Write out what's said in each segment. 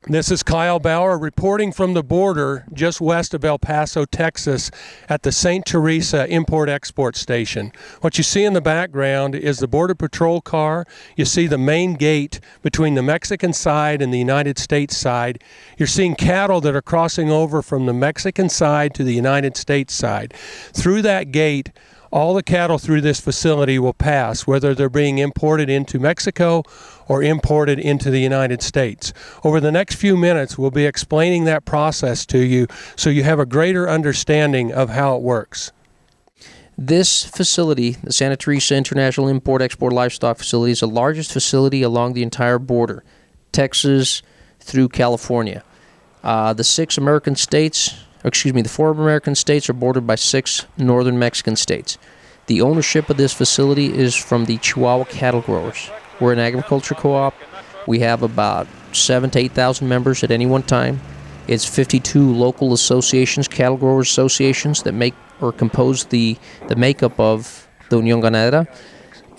This is Kyle Bauer reporting from the border just west of El Paso, Texas, at the St. Teresa Import-Export Station. What you see in the background is the Border Patrol car. You see the main gate between the Mexican side and the United States side. You're seeing cattle that are crossing over from the Mexican side to the United States side. Through that gate, all the cattle through this facility will pass, whether they're being imported into Mexico or imported into the United States. Over the next few minutes, we'll be explaining that process to you so you have a greater understanding of how it works. This facility, the Santa Teresa International Import-Export Livestock Facility, is the largest facility along the entire border, Texas through California. The four American states are bordered by 6 northern Mexican states. The ownership of this facility is from the Chihuahua cattle growers. We're an agriculture co-op. We have about 7,000 to 8,000 members at any one time. It's 52 local associations, cattle growers associations that make or compose the makeup of the Unión Ganadera.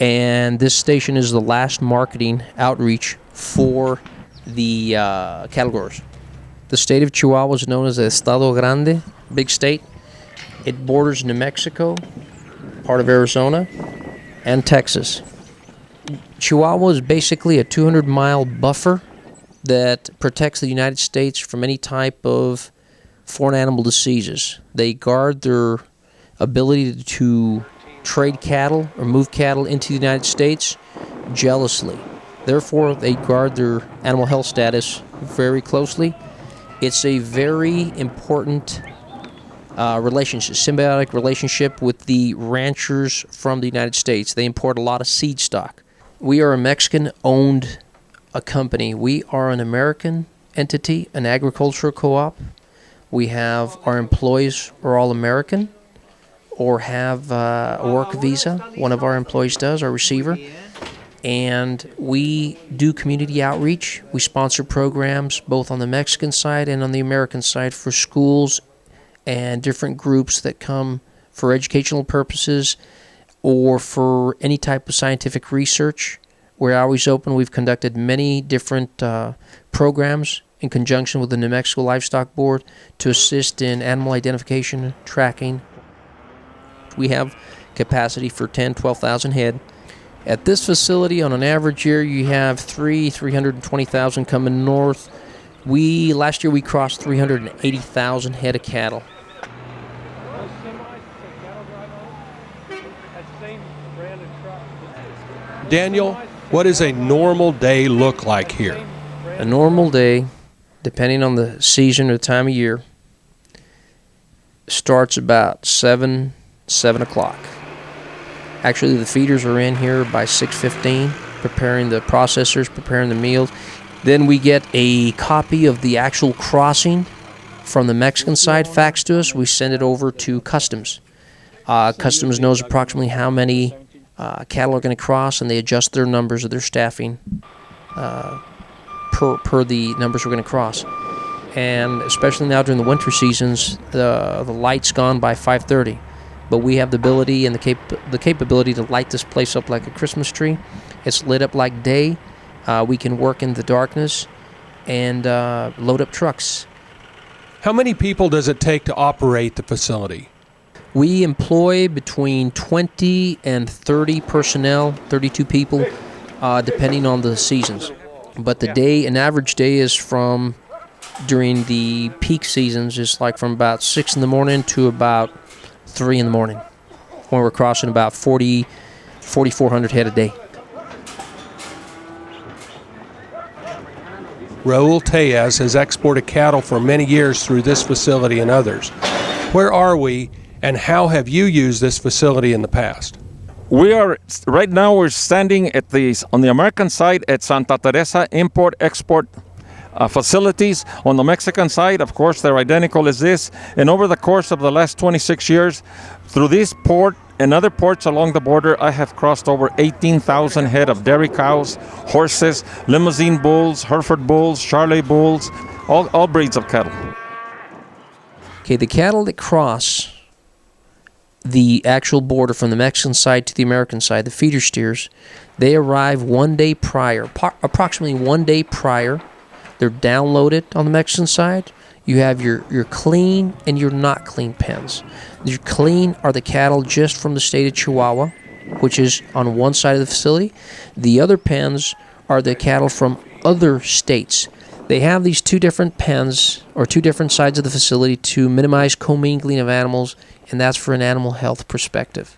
And this station is the last marketing outreach for the cattle growers. The state of Chihuahua is known as the Estado Grande, big state. It borders New Mexico, part of Arizona, and Texas. Chihuahua is basically a 200-mile buffer that protects the United States from any type of foreign animal diseases. They guard their ability to trade cattle or move cattle into the United States jealously. Therefore, they guard their animal health status very closely. It's a very important relationship, symbiotic relationship with the ranchers from the United States. They import a lot of seed stock. We are a Mexican-owned company. We are an American entity, an agricultural co-op. We have our employees are all American or have a work visa. One of our employees does, our receiver. And we do community outreach. We sponsor programs both on the Mexican side and on the American side for schools and different groups that come for educational purposes or for any type of scientific research. We're always open. We've conducted many different programs in conjunction with the New Mexico Livestock Board to assist in animal identification, tracking. We have capacity for 12,000 head. At this facility, on an average year, you have 320,000 coming north. Last year we crossed 380,000 head of cattle. Daniel, what does a normal day look like here? A normal day, depending on the season or the time of year, starts about 7 o'clock. Actually, the feeders are in here by 6:15, preparing the processors, preparing the meals. Then we get a copy of the actual crossing from the Mexican side faxed to us. We send it over to Customs. Customs knows approximately how many cattle are going to cross, and they adjust their numbers of their staffing per the numbers we're going to cross. And especially now during the winter seasons, the light's gone by 5:30. But we have the ability and the capability to light this place up like a Christmas tree. It's lit up like day. We can work in the darkness and load up trucks. How many people does it take to operate the facility? We employ between 20 and 30 personnel, 32 people, depending on the seasons. But an average day is from, during the peak seasons, is like from about 6 in the morning to about 3 in the morning, when we're crossing about 4,400 head a day. Raul Tellez has exported cattle for many years through this facility and others. Where are we, and how have you used this facility in the past? Right now we're standing on the American side at Santa Teresa Import-Export facilities. On the Mexican side, of course, they're identical as this. And over the course of the last 26 years, through this port and other ports along the border, I have crossed over 18,000 head of dairy cows, horses, limousine bulls, Hereford bulls, Charolais bulls, all breeds of cattle. Okay, the cattle that cross the actual border from the Mexican side to the American side, the feeder steers, they arrive 1 day prior, approximately 1 day prior, They're downloaded on the Mexican side. You have your clean and your not clean pens. Your clean are the cattle just from the state of Chihuahua, which is on one side of the facility. The other pens are the cattle from other states. They have these two different pens or two different sides of the facility to minimize commingling of animals, and that's for an animal health perspective.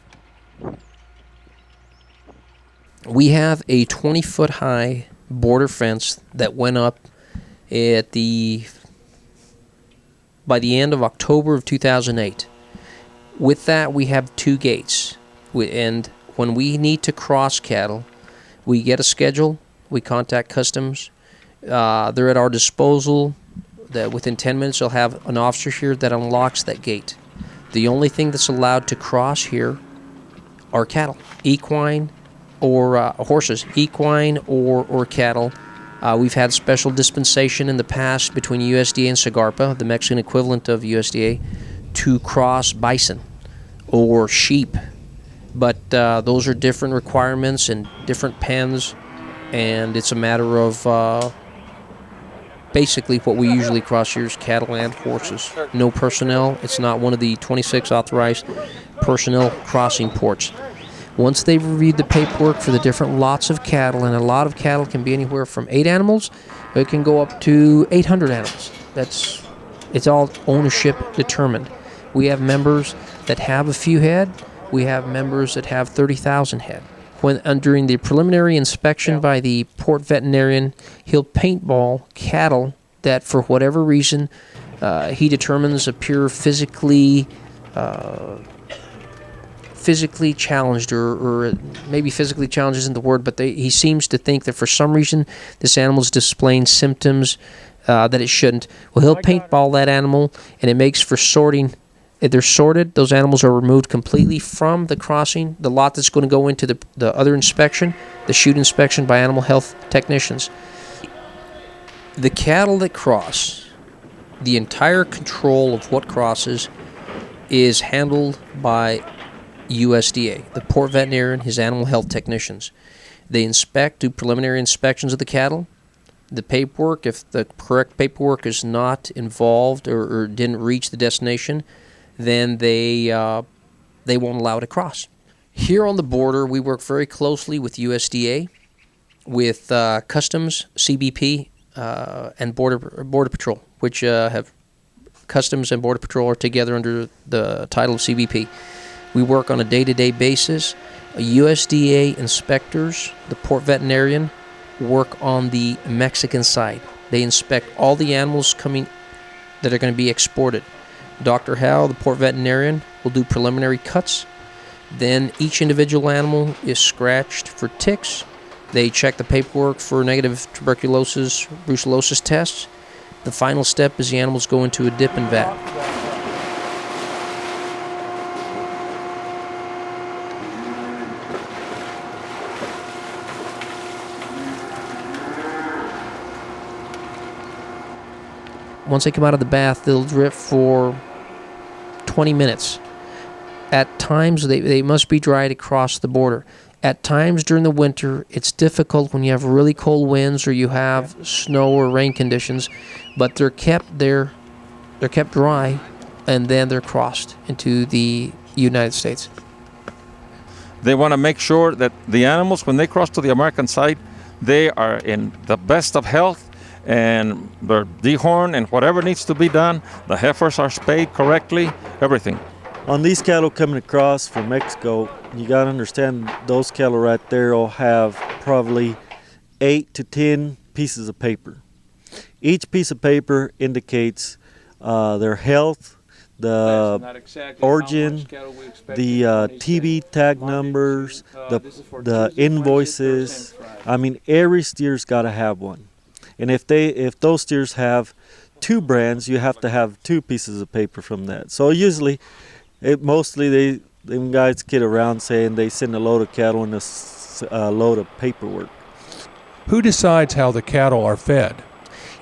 We have a 20-foot high border fence that went up by the end of October of 2008. With that, we have two gates. And when we need to cross cattle, we get a schedule, we contact customs. They're at our disposal. That within 10 minutes, they'll have an officer here that unlocks that gate. The only thing that's allowed to cross here are cattle, equine or horses, equine or cattle. We've had special dispensation in the past between USDA and SAGARPA, the Mexican equivalent of USDA, to cross bison or sheep. But those are different requirements and different pens, and it's a matter of basically what we usually cross here is cattle and horses. No personnel. It's not one of the 26 authorized personnel crossing ports. Once they've reviewed the paperwork for the different lots of cattle, and a lot of cattle can be anywhere from 8 animals, it can go up to 800 animals. It's all ownership determined. We have members that have a few head. We have members that have 30,000 head. During the preliminary inspection by the port veterinarian, he'll paintball cattle that, for whatever reason, he determines appear physically challenged, or maybe physically challenged isn't the word, but he seems to think that for some reason this animal is displaying symptoms that it shouldn't. Well, he'll paintball that animal, and it makes for sorting. If they're sorted, those animals are removed completely from the crossing, the lot that's going to go into the other inspection, the chute inspection by animal health technicians. The cattle that cross, the entire control of what crosses is handled by USDA, the port veterinarian, his animal health technicians. They do preliminary inspections of the cattle. The paperwork, if the correct paperwork is not involved or didn't reach the destination, then they won't allow it to cross. Here on the border, we work very closely with USDA, with Customs, CBP, and Border Patrol, which have Customs and Border Patrol are together under the title of CBP. We work on a day-to-day basis. USDA inspectors, the port veterinarian, work on the Mexican side. They inspect all the animals coming that are going to be exported. Dr. Howe, the port veterinarian, will do preliminary cuts. Then each individual animal is scratched for ticks. They check the paperwork for negative tuberculosis, brucellosis tests. The final step is the animals go into a dip and vat. Once they come out of the bath, they'll drip for 20 minutes. At times, they must be dried across the border. At times during the winter, it's difficult when you have really cold winds or you have snow or rain conditions, but they're kept dry, and then they're crossed into the United States. They want to make sure that the animals, when they cross to the American side, they are in the best of health, and they're dehorned, and whatever needs to be done, the heifers are spayed correctly, everything. On these cattle coming across from Mexico, you got to understand those cattle right there will have probably 8 to 10 pieces of paper. Each piece of paper indicates their health, the origin, the TB tag numbers, the invoices. I mean, every steer's got to have one. And if those steers have 2 brands, you have to have 2 pieces of paper from that. So usually, them guys kid around saying they send a load of cattle and a load of paperwork. Who decides how the cattle are fed?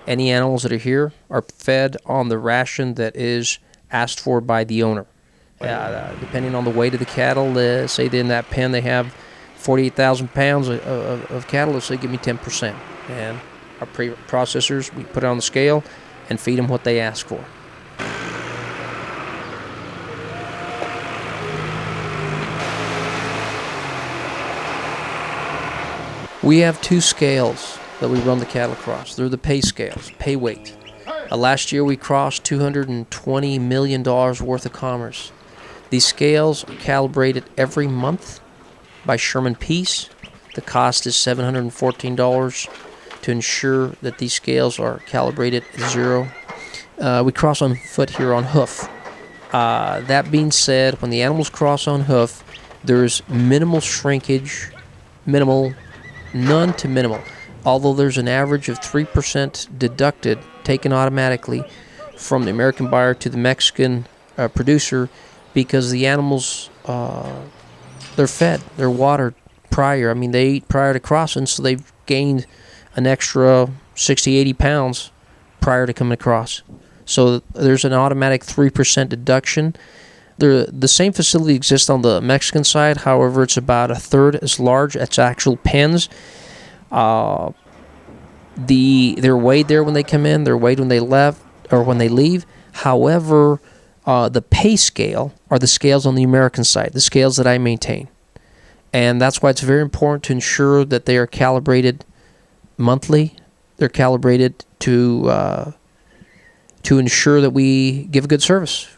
Any animals that are here are fed on the ration that is asked for by the owner. Depending on the weight of the cattle, say in that pen they have 48,000 pounds of cattle, let's say give me 10%. And our processors. We put it on the scale and feed them what they ask for. We have 2 scales that we run the cattle across. They're the pay scales, pay weight. Last year we crossed $220 million worth of commerce. These scales are calibrated every month by Sherman Peace. The cost is $714 to ensure that these scales are calibrated at 0. We cross on foot here on hoof. That being said, when the animals cross on hoof, there's minimal shrinkage, none to minimal. Although there's an average of 3% deducted, taken automatically from the American buyer to the Mexican producer, because the animals, they're fed, they're watered prior. I mean, they eat prior to crossing, so they've gained an extra 60, 80 pounds prior to coming across. So there's an automatic 3% deduction. The same facility exists on the Mexican side. However, it's about a third as large. It's actual pens. They're weighed there when they come in. They're weighed when they leave. However, the pay scale are the scales on the American side, the scales that I maintain. And that's why it's very important to ensure that they are calibrated monthly. They're calibrated to ensure that we give a good service.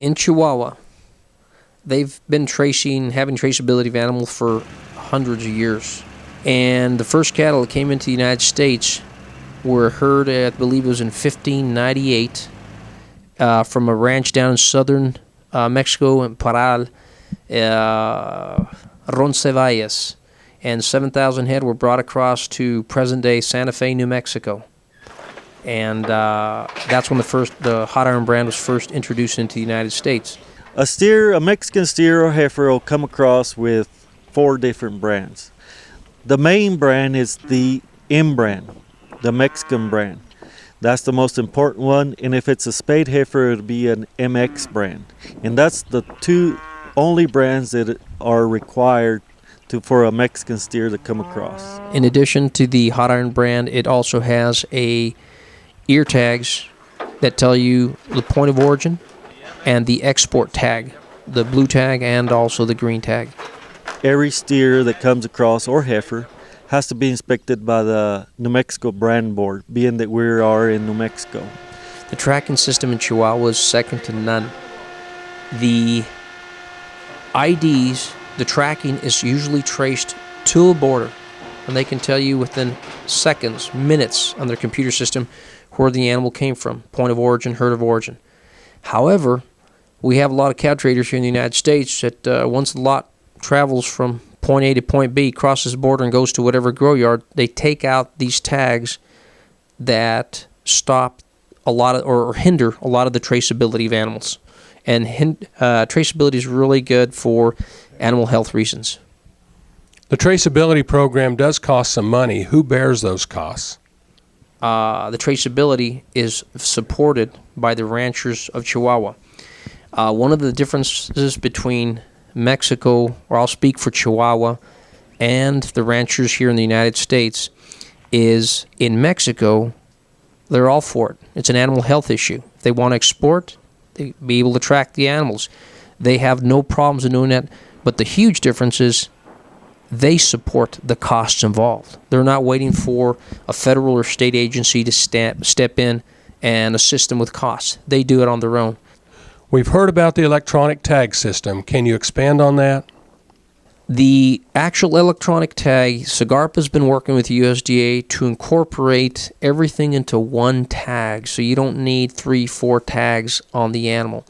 In Chihuahua, they've been having traceability of animals for hundreds of years. And the first cattle that came into the United States were herd, I believe it was in 1598, from a ranch down in southern Mexico in Parral, Roncesvalles. And 7,000 head were brought across to present-day Santa Fe, New Mexico. And that's when the hot iron brand was first introduced into the United States. A Mexican steer or heifer will come across with 4 different brands. The main brand is the M brand, the Mexican brand. That's the most important one, and if it's a spayed heifer, it'll be an MX brand. And that's the 2 only brands that are required for a Mexican steer to come across. In addition to the hot iron brand, it also has ear tags that tell you the point of origin and the export tag, the blue tag and also the green tag. Every steer that comes across, or heifer, has to be inspected by the New Mexico Brand Board, being that we are in New Mexico. The tracking system in Chihuahua is second to none. The IDs, the tracking is usually traced to a border, and they can tell you within seconds, minutes on their computer system where the animal came from, point of origin, herd of origin. However, we have a lot of cow traders here in the United States that once the lot travels from point A to point B, crosses the border and goes to whatever grow yard, they take out these tags that stop a lot of, or hinder a lot of the traceability of animals. And traceability is really good for animal health reasons. The traceability program does cost some money. Who bears those costs? The traceability is supported by the ranchers of Chihuahua. One of the differences between Mexico, or I'll speak for Chihuahua, and the ranchers here in the United States is in Mexico, they're all for it. It's an animal health issue. If they want to export, they be able to track the animals. They have no problems in doing that, but the huge difference is they support the costs involved. They're not waiting for a federal or state agency to step in and assist them with costs. They do it on their own. We've heard about the electronic tag system. Can you expand on that? The actual electronic tag, SAGARPA's been working with USDA to incorporate everything into one tag, so you don't need 3-4 tags on the animal.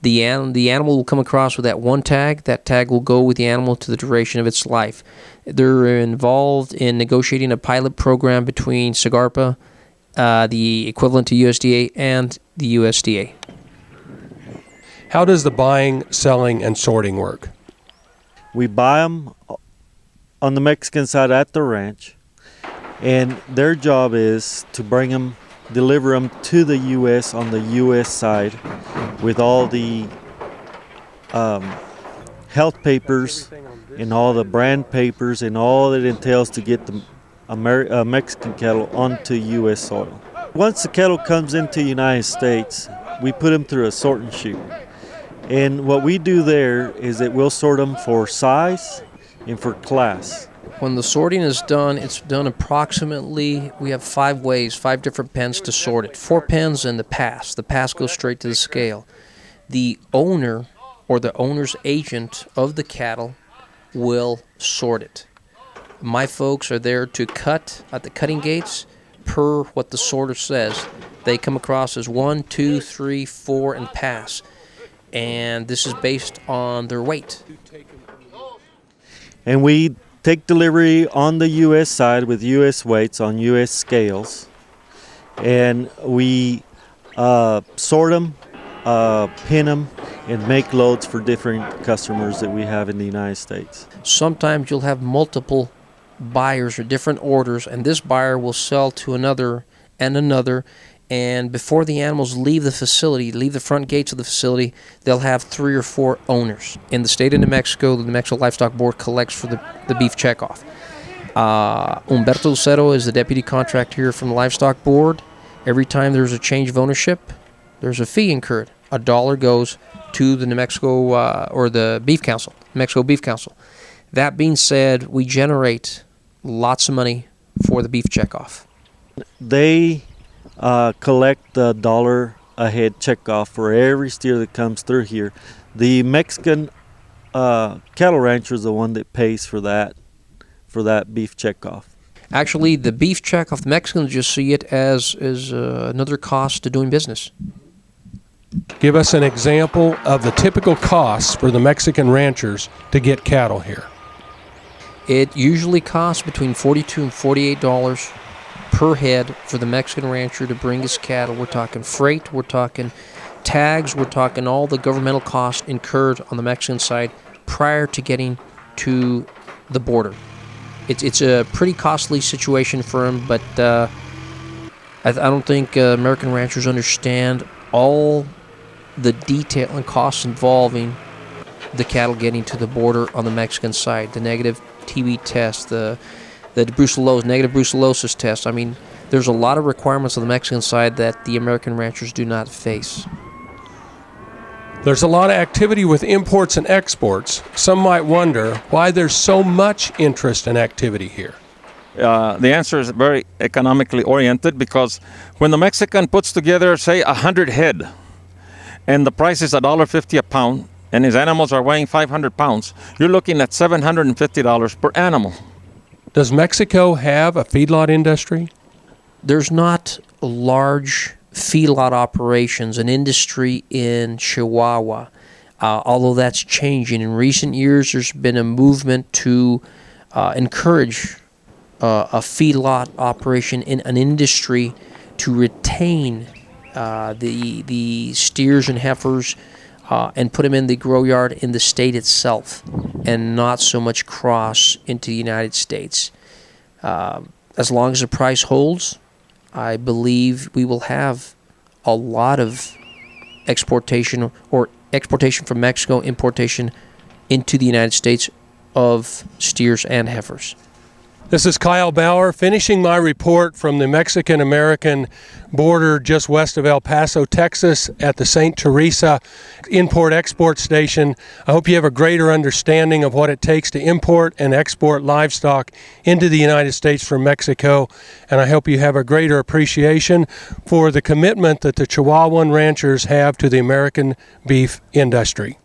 The animal will come across with that one tag. That tag will go with the animal to the duration of its life. They're involved in negotiating a pilot program between SAGARPA, the equivalent to USDA, and the USDA. How does the buying, selling, and sorting work? We buy them on the Mexican side at the ranch, and their job is to deliver them to the U.S. on the U.S. side with all the health papers and all the brand papers and all that entails to get the Mexican cattle onto U.S. soil. Once the cattle comes into the United States, we put them through a sorting chute. And what we do there is that we'll sort them for size and for class. When the sorting is done, it's done approximately, we have 5 ways, 5 different pens to sort it. 4 pens and the pass. The pass goes straight to the scale. The owner or the owner's agent of the cattle will sort it. My folks are there to cut at the cutting gates per what the sorter says. They come across as 1, 2, 3, 4, and pass. And this is based on their weight. And we take delivery on the U.S. side with U.S. weights on U.S. scales. And we sort them, pin them, and make loads for different customers that we have in the United States. Sometimes you'll have multiple buyers or different orders, and this buyer will sell to another and another. And before the animals leave the facility, leave the front gates of the facility, they'll have 3 or 4 owners. In the state of New Mexico, the New Mexico Livestock Board collects for the beef checkoff. Humberto Lucero is the deputy contractor here from the Livestock Board. Every time there's a change of ownership, there's a fee incurred. $1 goes to the New Mexico or the Beef Council, New Mexico Beef Council. That being said, we generate lots of money for the beef checkoff. They collect the $1 a head checkoff for every steer that comes through here. The Mexican cattle rancher is the one that pays for that beef checkoff. Actually, the beef checkoff, the Mexicans just see it as another cost to doing business. Give us an example of the typical costs for the Mexican ranchers to get cattle here. It usually costs between $42 and $48 per head for the Mexican rancher to bring his cattle. We're talking freight, we're talking tags, we're talking all the governmental costs incurred on the Mexican side prior to getting to the border. It's a pretty costly situation for him, but I don't think American ranchers understand all the detail and costs involving the cattle getting to the border on the Mexican side. The negative TB test, the negative brucellosis test. I mean, there's a lot of requirements on the Mexican side that the American ranchers do not face. There's a lot of activity with imports and exports. Some might wonder why there's so much interest and activity here. The answer is very economically oriented, because when the Mexican puts together, say, 100 head, and the price is $1.50 a pound, and his animals are weighing 500 pounds, you're looking at $750 per animal. Does Mexico have a feedlot industry? There's not large feedlot operations, an industry in Chihuahua, although that's changing. In recent years, there's been a movement to encourage a feedlot operation in an industry to retain the steers and heifers and put them in the grow yard in the state itself and not so much cross into the United States. As long as the price holds, I believe we will have a lot of exportation from Mexico, importation into the United States of steers and heifers. This is Kyle Bauer finishing my report from the Mexican-American border just west of El Paso, Texas at the St. Teresa Import-Export Station. I hope you have a greater understanding of what it takes to import and export livestock into the United States from Mexico, and I hope you have a greater appreciation for the commitment that the Chihuahuan ranchers have to the American beef industry.